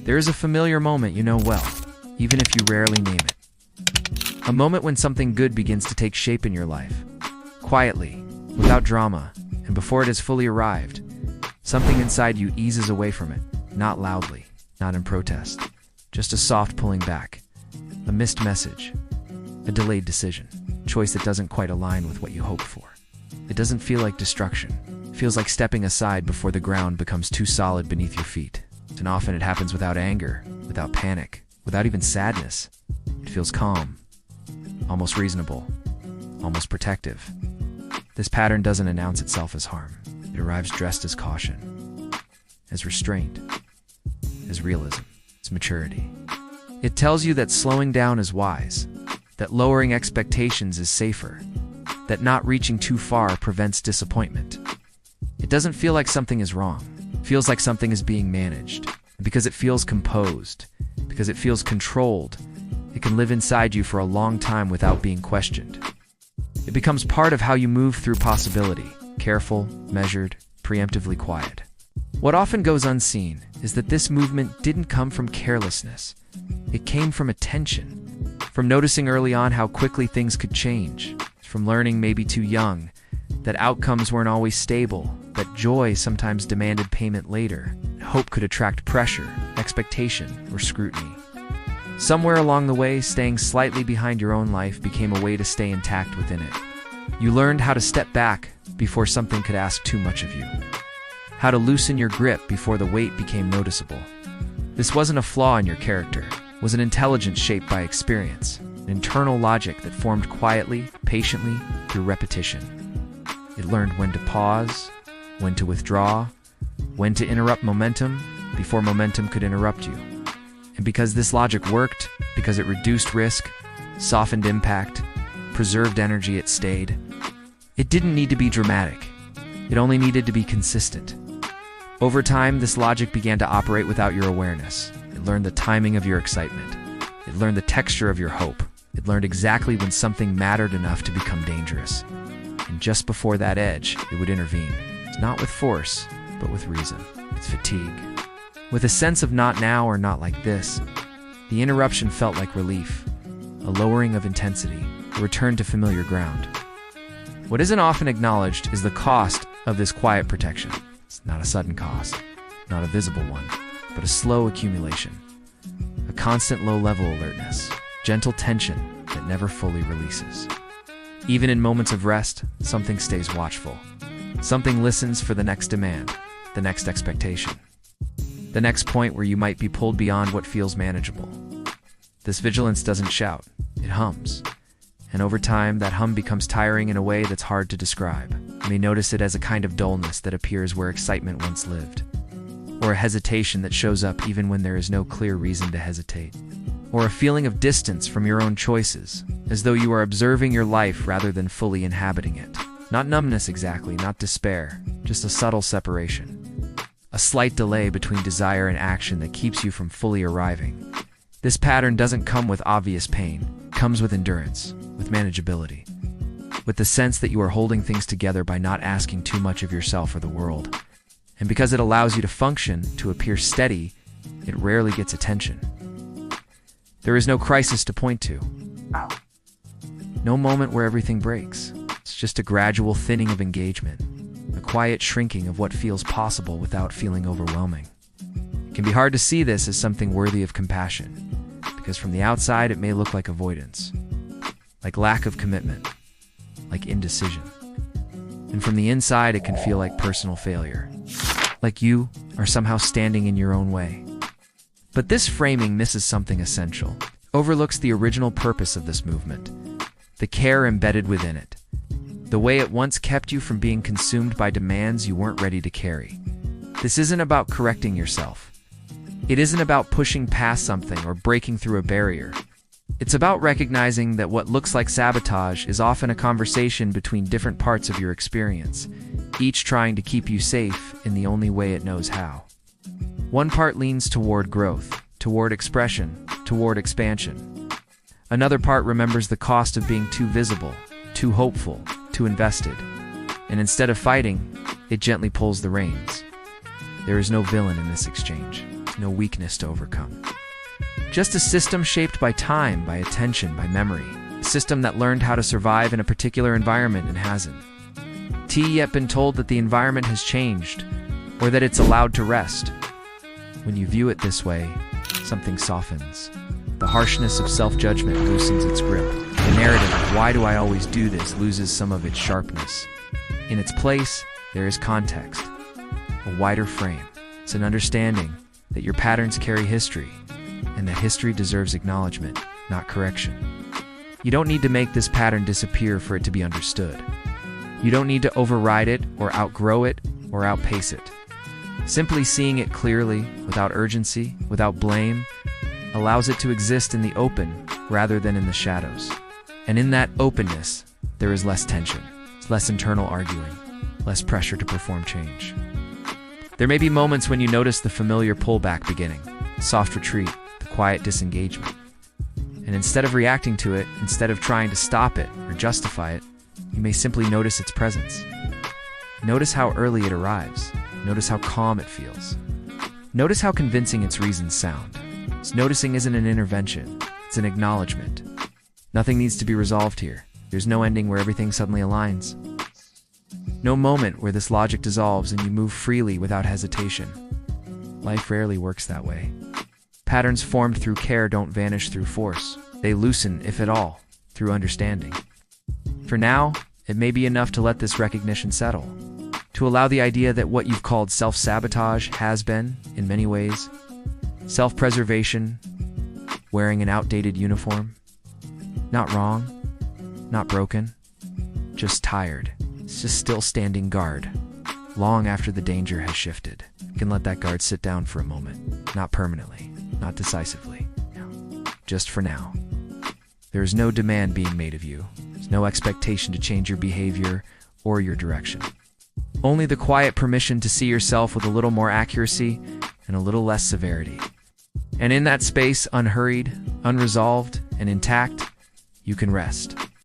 There is a familiar moment you know well, even if you rarely name it. A moment when something good begins to take shape in your life. Quietly, without drama, and before it has fully arrived, something inside you eases away from it, not loudly, not in protest, just a soft pulling back, a missed message, a delayed decision, a choice that doesn't quite align with what you hoped for. It doesn't feel like destruction. It feels like stepping aside before the ground becomes too solid beneath your feet. And often it happens without anger, without panic, without even sadness. It feels calm, almost reasonable, almost protective. This pattern doesn't announce itself as harm. It arrives dressed as caution, as restraint, as realism, as maturity. It tells you that slowing down is wise, that lowering expectations is safer, that not reaching too far prevents disappointment. It doesn't feel like something is wrong. It feels like something is being managed. And because it feels composed, because it feels controlled, it can live inside you for a long time without being questioned. It becomes part of how you move through possibility, careful, measured, preemptively quiet. What often goes unseen is that this movement didn't come from carelessness. It came from attention, from noticing early on how quickly things could change, from learning maybe too young that outcomes weren't always stable, that joy sometimes demanded payment later, hope could attract pressure, expectation, or scrutiny. Somewhere along the way, staying slightly behind your own life became a way to stay intact within it. You learned how to step back before something could ask too much of you, how to loosen your grip before the weight became noticeable. This wasn't a flaw in your character. It was an intelligence shaped by experience, an internal logic that formed quietly, patiently, through repetition. It learned when to pause, when to withdraw, when to interrupt momentum before momentum could interrupt you. And because this logic worked, because it reduced risk, softened impact, preserved energy, it stayed. It didn't need to be dramatic. It only needed to be consistent. Over time, this logic began to operate without your awareness. It learned the timing of your excitement. It learned the texture of your hope. It learned exactly when something mattered enough to become dangerous. And just before that edge, it would intervene. Not with force, but with reason, with fatigue. With a sense of not now or not like this, the interruption felt like relief, a lowering of intensity, a return to familiar ground. What isn't often acknowledged is the cost of this quiet protection. It's not a sudden cost, not a visible one, but a slow accumulation, a constant low-level alertness, gentle tension that never fully releases. Even in moments of rest, something stays watchful. Something listens for the next demand, the next expectation, the next point where you might be pulled beyond what feels manageable. This vigilance doesn't shout, it hums. And over time, that hum becomes tiring in a way that's hard to describe. You may notice it as a kind of dullness that appears where excitement once lived, or a hesitation that shows up even when there is no clear reason to hesitate, or a feeling of distance from your own choices, as though you are observing your life rather than fully inhabiting it. Not numbness exactly, not despair, just a subtle separation. A slight delay between desire and action that keeps you from fully arriving. This pattern doesn't come with obvious pain, it comes with endurance, with manageability, with the sense that you are holding things together by not asking too much of yourself or the world. And because it allows you to function, to appear steady, it rarely gets attention. There is no crisis to point to. No moment where everything breaks. It's just a gradual thinning of engagement, a quiet shrinking of what feels possible without feeling overwhelming. It can be hard to see this as something worthy of compassion, because from the outside it may look like avoidance, like lack of commitment, like indecision. And from the inside it can feel like personal failure, like you are somehow standing in your own way. But this framing misses something essential, overlooks the original purpose of this movement, the care embedded within it, the way it once kept you from being consumed by demands you weren't ready to carry. This isn't about correcting yourself. It isn't about pushing past something or breaking through a barrier. It's about recognizing that what looks like sabotage is often a conversation between different parts of your experience, each trying to keep you safe in the only way it knows how. One part leans toward growth, toward expression, toward expansion. Another part remembers the cost of being too visible, too hopeful, too invested. And instead of fighting, it gently pulls the reins. There is no villain in this exchange. no weakness to overcome. Just a system shaped by time, by attention, by memory. A system that learned how to survive in a particular environment and hasn't yet been told that the environment has changed, or that it's allowed to rest. When you view it this way, something softens. The harshness of self-judgment loosens its grip. The narrative of "why do I always do this" loses some of its sharpness. In its place, there is context, a wider frame. It's an understanding that your patterns carry history, and that history deserves acknowledgement, not correction. You don't need to make this pattern disappear for it to be understood. You don't need to override it, or outgrow it, or outpace it. Simply seeing it clearly, without urgency, without blame, allows it to exist in the open rather than in the shadows. And in that openness, there is less tension, less internal arguing, less pressure to perform change. There may be moments when you notice the familiar pullback beginning, the soft retreat, the quiet disengagement. And instead of reacting to it, instead of trying to stop it or justify it, you may simply notice its presence. Notice how early it arrives. Notice how calm it feels. Notice how convincing its reasons sound. Its noticing isn't an intervention, it's an acknowledgement. Nothing needs to be resolved here. There's no ending where everything suddenly aligns. No moment where this logic dissolves and you move freely without hesitation. Life rarely works that way. Patterns formed through care don't vanish through force. They loosen, if at all, through understanding. For now, it may be enough to let this recognition settle. To allow the idea that what you've called self-sabotage has been, in many ways, self-preservation, wearing an outdated uniform. Not wrong, not broken, just tired. It's just still standing guard, long after the danger has shifted. You can let that guard sit down for a moment, not permanently, not decisively, just for now. There is no demand being made of you. There's no expectation to change your behavior or your direction. Only the quiet permission to see yourself with a little more accuracy and a little less severity. And in that space, unhurried, unresolved, and intact, you can rest.